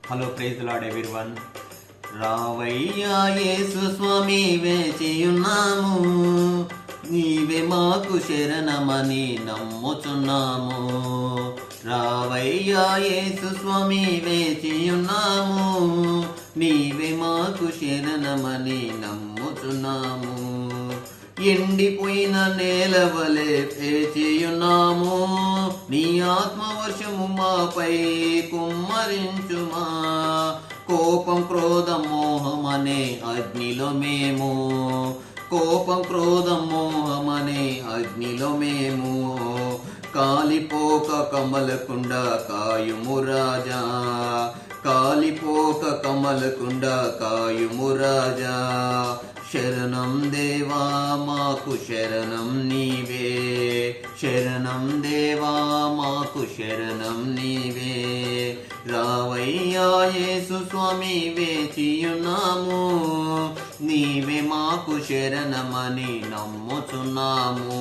Hello praise lord everyone. రావయ్యా యేసు స్వామి వేచియున్నాము, నీవే మాకు శరణమని నమ్ముచున్నాము. రావయ్యా యేసు స్వామి వేచియున్నాము, నీవే మాకు శరణమని నమ్ముచున్నాము. ఎండిపోయిన నేల వలె వేచియున్నాము, నీ ఆత్మవర్షము మాపై కుమ్మరించుమా. కోపం క్రోధం మోహమనే అగ్నిలో మేము, కోపం క్రోధం మోహమనే అగ్నిలో మేము. కాలిపోక కమలకుండ కాయుము రాజా, కాలిపోక కమలకుండ కాయుము రాజా. శరణం దేవా మాకు శరణం నీవే, శరణం దేవా మాకు శరణం నీవే. రావయ్యా యేసు స్వామి వేచియున్నాము, నీవే మాకు శరణమని నమ్ముచున్నాము.